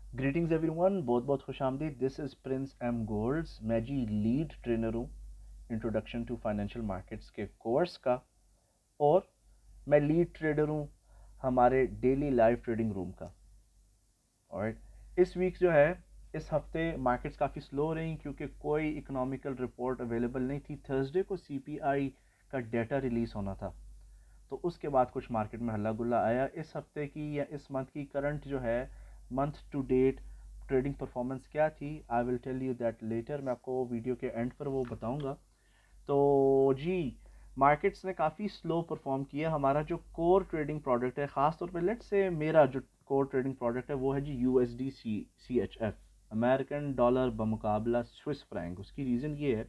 Greetings everyone, बहुत बहुत खुश आमदीद। This is Prince M Golds. मैं जी लीड ट्रेनर हूँ इंट्रोडक्शन टू फाइनेंशियल मार्केट्स के कोर्स का, और मैं लीड ट्रेडर हूँ हमारे डेली लाइव ट्रेडिंग रूम का। ऑलराइट, इस वीक जो है, इस हफ्ते मार्केट्स काफ़ी स्लो रही क्योंकि कोई इकोनॉमिकल रिपोर्ट अवेलेबल नहीं थी। थर्सडे को सीपीआई का डेटा रिलीज़ होना था, तो उसके बाद कुछ मार्केट में हल्ला गुल्ला आया। इस हफ्ते की या इस मंथ की करंट जो है, month to date trading performance क्या थी, I will tell you that later. मैं आपको वीडियो के एंड पर वो बताऊंगा। तो जी, मार्केट्स ने काफ़ी स्लो परफॉर्म किया। हमारा जो कोर ट्रेडिंग प्रोडक्ट है, ख़ास तौर पे लेट्स से मेरा जो कोर ट्रेडिंग प्रोडक्ट है वो है जी USD C H F, American dollar बमुकाबला स्विस फ्रैंक। उसकी रीज़न ये है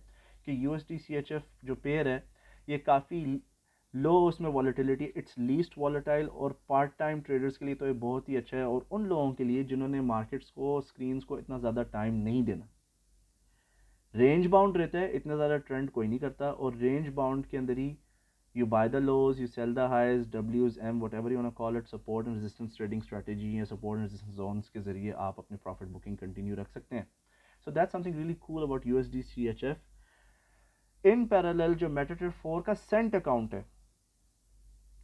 कि यूएसडी सी एच एफ जो पेयर है, ये काफ़ी लो उसमें वॉलेटिलिटी, इट्स लीस्ट वॉलेटाइल, और पार्ट टाइम ट्रेडर्स के लिए तो ये बहुत ही अच्छा है, और उन लोगों के लिए जिन्होंने मार्केट्स को, स्क्रीन्स को इतना ज़्यादा टाइम नहीं देना। रेंज बाउंड रहता है, इतना ज़्यादा ट्रेंड कोई नहीं करता, और रेंज बाउंड के अंदर ही you buy the lows, you sell the highs, W's, M, whatever you want to call it, support and resistance trading strategy या support and resistance zones के ज़रिए आप अपनी profit booking continue रख सकते हैं। So that's something really cool about USD CHF. In parallel जो MetaTrader 4 का सेंट अकाउंट है,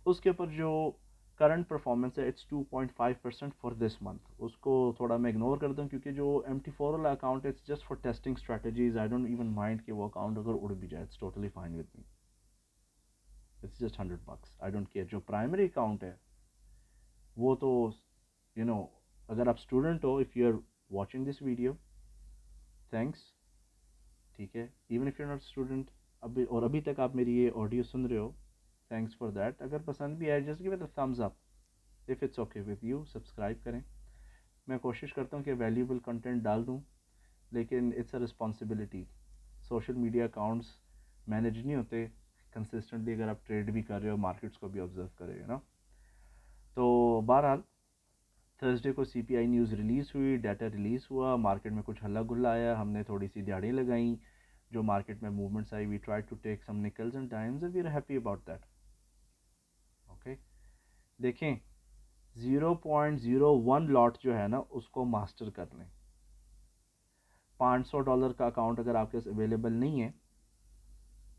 उसके ऊपर जो करंट परफॉर्मेंस है, इट्स 2.5% फॉर दिस मंथ। उसको थोड़ा मैं इग्नोर कर दूँ क्योंकि जो MT4 वाला अकाउंट है, it's just for testing strategies. I don't even mind कि वो अकाउंट अगर उड़ भी जाए, it's totally fine with me. It's just $100, I don't care. जो प्राइमरी अकाउंट है वो तो यू you नो know, अगर आप स्टूडेंट हो, if you are watching this video, thanks, ठीक है। Even if you are not student, अभी तक आप मेरी ये ऑडियो सुन रहे हो, थैंक्स फॉर दैट। अगर पसंद भी आए, just give it a thumbs up. If it's okay with you, subscribe करें। मैं कोशिश करता हूँ कि वैल्यूबल कंटेंट डाल दूँ, लेकिन it's a responsibility. Social media accounts manage नहीं होते कंसिस्टेंटली अगर आप ट्रेड भी कर रहे हो, मार्केट्स को भी ऑब्जर्व कर रहे हो ना। तो बहरहाल, थर्सडे को सीपीआई न्यूज़ रिलीज़ हुई, डाटा रिलीज़ हुआ, मार्केट में कुछ हल्ला गुल्ला आया, हमने थोड़ी सी दिहाड़ियाँ लगाई, जो मार्केट में मूवमेंट्स आई, we try to take some nickels and dimes, we are happy about that. Okay, देखें, 0.01 लॉट जो है ना, उसको मास्टर कर लें। $500 का अकाउंट अगर आपके पास अवेलेबल नहीं है,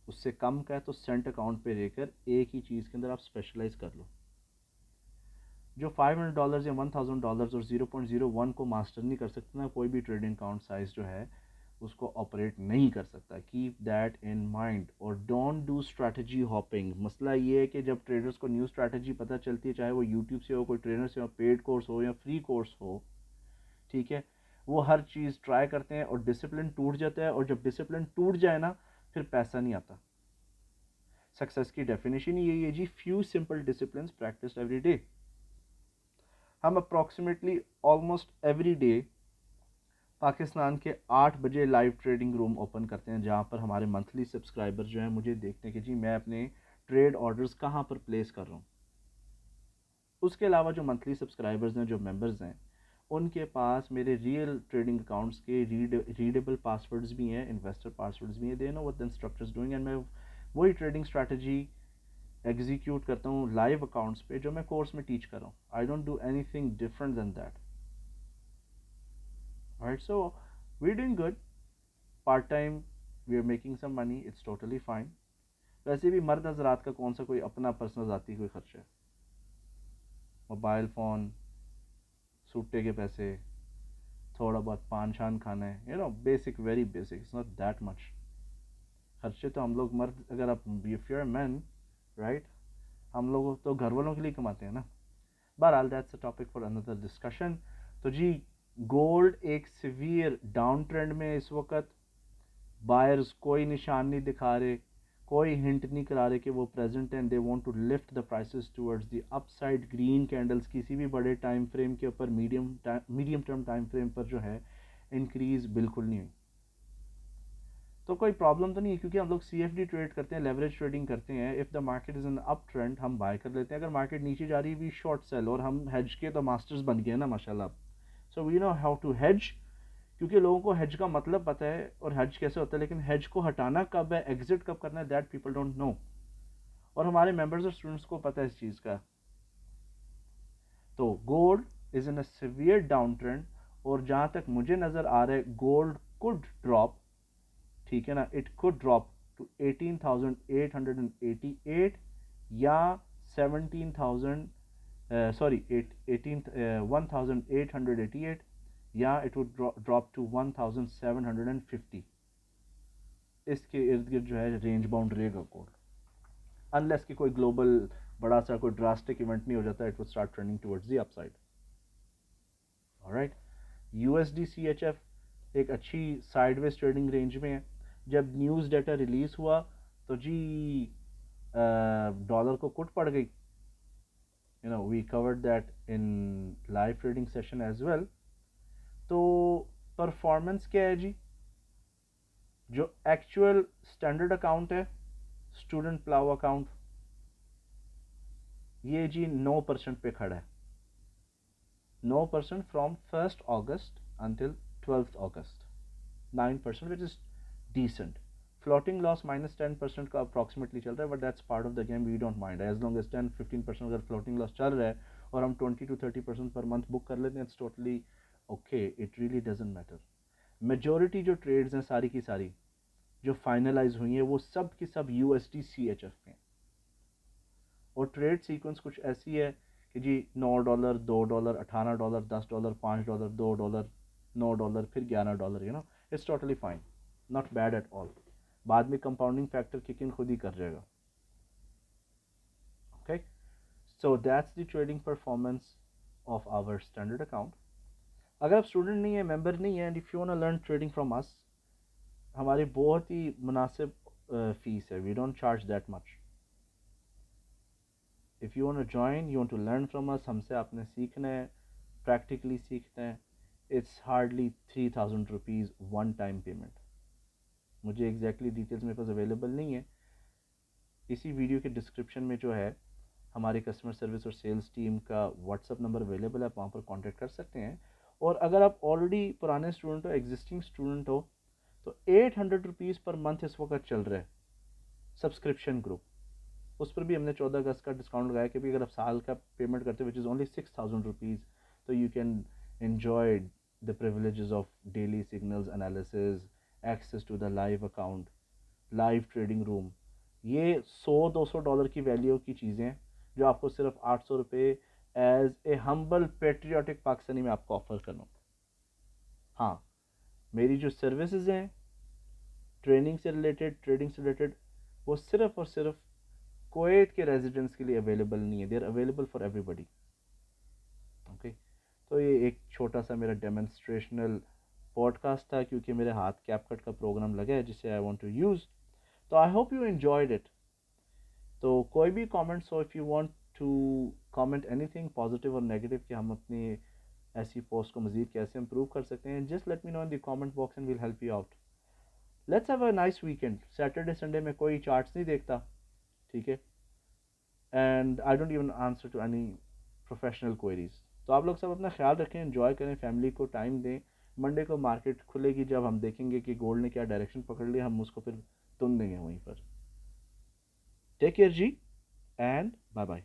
उससे कम का है, तो सेंट अकाउंट पे रहकर एक ही चीज़ के अंदर आप स्पेशलाइज कर लो। जो $500 या $1000 और 0.01 को मास्टर नहीं कर सकते ना, कोई भी ट्रेडिंग अकाउंट साइज जो है उसको ऑपरेट नहीं कर सकता। कीप दैट इन माइंड, और डोंट डू स्ट्रैटेजी हॉपिंग। मसला ये है कि जब ट्रेडर्स को न्यू स्ट्रैटेजी पता चलती है, चाहे वो यूट्यूब से हो, कोई ट्रेनर से हो, पेड कोर्स हो या फ्री कोर्स हो, ठीक है, वो हर चीज़ ट्राई करते हैं और डिसिप्लिन टूट जाता है, और जब डिसिप्लिन टूट जाए ना, फिर पैसा नहीं आता। सक्सेस की डेफिनेशन यही है जी, few simple discipline practice every day. हम approximately almost every day Pakistan के 8 बजे लाइव ट्रेडिंग रूम ओपन करते हैं, जहाँ पर हमारे मंथली सब्सक्राइबर जो हैं मुझे देखते हैं कि जी मैं अपने ट्रेड ऑर्डर्स कहाँ पर प्लेस कर रहा हूँ। उसके अलावा जो मंथली सब्सक्राइबर्स हैं, जो मेंबर्स हैं, उनके पास मेरे रियल ट्रेडिंग अकाउंट्स के रीडेबल पासवर्ड्स भी हैं, इन्वेस्टर पासवर्ड्स भी हैं। They know what the instructors doing, and मैं वही ट्रेडिंग स्ट्रैटेजी एग्जीक्यूट करता हूँ लाइव अकाउंट्स पे जो मैं कोर्स में टीच कर रहा हूँ। I don't do anything different than that. Right, so we doing good. Part time we are making some money, it's totally fine. वैसे भी मर्द हजरात का कौन सा कोई अपना पर्सनल ज़ाती कोई खर्चा है? मोबाइल फ़ोन, सूटे के पैसे, थोड़ा बहुत पान शान खाना है, basic, very basic, it's not that much. खर्चे तो हम लोग मर्द, अगर आप, if you are man, right, हम लोग तो घर वालों के लिए कमाते हैं ना। बहरहाल, that's a topic for another discussion. तो जी, गोल्ड एक सीवियर डाउन ट्रेंड में इस वक्त। बायर्स कोई निशान नहीं दिखा रहे, कोई हिंट नहीं करा रहे कि वो प्रेजेंट हैं, they want to lift the prices towards the upside. Green candles किसी भी बड़े टाइम फ्रेम के ऊपर, मीडियम टर्म टाइम फ्रेम पर जो है, इंक्रीज बिल्कुल नहीं हुई। तो कोई प्रॉब्लम तो नहीं है, क्योंकि हम लोग CFD ट्रेड करते हैं, लेवरेज ट्रेडिंग करते हैं। If the market is in up trend, हम बाय कर लेते हैं। अगर मार्केट नीचे जा रही है, वी शॉर्ट सेल, और हम हेज के तो मास्टर्स बन गए ना माशाल्लाह। So we know how to hedge, क्योंकि लोगों को हेज का मतलब पता है और हेज कैसे होता है, लेकिन हेज को हटाना कब है, एग्जिट कब करना है, दैट पीपल डोंट नो। और हमारे मेंबर्स और स्टूडेंट्स को पता है इस चीज़ का। तो gold is in a severe down trend, और जहाँ तक मुझे नज़र आ रहा है गोल्ड कुड ड्रॉप, ठीक है ना, इट कुड ड्रॉप टू 18,888 या 17,000 sorry 18,888 या इट वुड ड्रॉप टू 1,750। इसके इर्द गिर्द जो है रेंज बाउंड रहेगा गोल्ड, अनलेस कि कोई ग्लोबल बड़ा सा कोई ड्रास्टिक इवेंट नहीं हो जाता, it would start trending towards the upside. Alright, USD CHF एक अच्छी साइडवेज ट्रेडिंग रेंज में है। जब न्यूज़ डेटा रिलीज हुआ तो जी डॉलर को कुट पड़ गई, you know we covered that in live trading session as well। तो परफॉर्मेंस क्या है जी, जो एक्चुअल स्टैंडर्ड अकाउंट है स्टूडेंट प्लाव अकाउंट, ये जी 9% पे खड़ा है, 9% from 1st August until 12th August, 9% which is decent। Floating loss -10% का अप्रॉक्सीमेटली चल रहा है, but that's part of the game, we don't mind as long as 10-15% अगर फ्लोटिंग लॉस चल रहा है और हम 20-30% पर मंथ बुक कर लेते हैं, it's totally okay, it really doesn't matter. Majority जो ट्रेड्स हैं सारी की सारी जो फाइनलाइज हुई हैं वो सब की सब यूएसडी सीएचएफ में, और ट्रेड सीक्वेंस कुछ ऐसी है कि जी $9, $2, $18, $10, $5, $2, $9, फिर $11, you know it's totally fine, not bad at all. बाद में कंपाउंडिंग फैक्टर किक इन खुद ही कर जाएगा। Okay, so that's the trading performance of our standard account. अगर आप स्टूडेंट नहीं है, मेंबर नहीं है, and if you want to learn trading from us, हमारी बहुत ही मुनासिब फीस है, we don't charge that much. If you want to join, you want to learn from us, हमसे आपने सीखना है, प्रैक्टिकली सीखना है, it's hardly 3,000 rupees one time payment. मुझे एग्जैक्टली डिटेल्स मेरे पास अवेलेबल नहीं है, इसी वीडियो के डिस्क्रिप्शन में जो है हमारी कस्टमर सर्विस और सेल्स टीम का व्हाट्सअप नंबर अवेलेबल है, आप वहाँ पर कॉन्टैक्ट कर सकते हैं। और अगर आप ऑलरेडी पुराने स्टूडेंट हो, एग्जिस्टिंग स्टूडेंट हो, तो 800 रुपीज़ पर मंथ इस वक्त चल रहा है सब्सक्रिप्शन ग्रुप, उस पर भी हमने 14 अगस्त का डिस्काउंट लगाया कि भी अगर आप साल का पेमेंट करते हो विच इज़ ओनली 6,000 रुपीज़, तो you can enjoy the privileges of daily signals analysis, access to the live account, live trading room. ये $100-200 की वैल्यू की चीज़ें हैं जो आपको सिर्फ 800 रुपये as a humble patriotic Pakistani में आपको ऑफर करना। हाँ, मेरी जो सर्विसेज हैं ट्रेनिंग से रिलेटेड, ट्रेडिंग से रिलेटेड, वो सिर्फ और सिर्फ कुवैत के रेजिडेंट्स के लिए अवेलेबल नहीं है, they are available for everybody. Okay, तो ये एक छोटा सा मेरा डेमोन्स्ट्रेशनल पॉडकास्ट था, क्योंकि मेरे हाथ कैपकट का प्रोग्राम लगा है जिसे आई वांट टू यूज़। तो I hope you enjoyed it. तो कोई भी कमेंट्स हो, if you want to comment anything positive और नेगेटिव कि हम अपनी ऐसी पोस्ट को मज़ीद कैसे इम्प्रूव कर सकते हैं, just let me know in the comment box and will help you out. Let's have a nice weekend. Saturday Sunday में कोई चार्ट्स नहीं देखता, ठीक है, and I don't even answer to any professional queries. तो आप लोग सब अपना ख्याल रखें, एंजॉय करें, फैमिली को टाइम दें। मंडे को मार्केट खुलेगी, जब हम देखेंगे कि गोल्ड ने क्या डायरेक्शन पकड़ लिया, हम उसको फिर तुन देंगे वहीं पर। टेक केयर जी, एंड बाय बाय।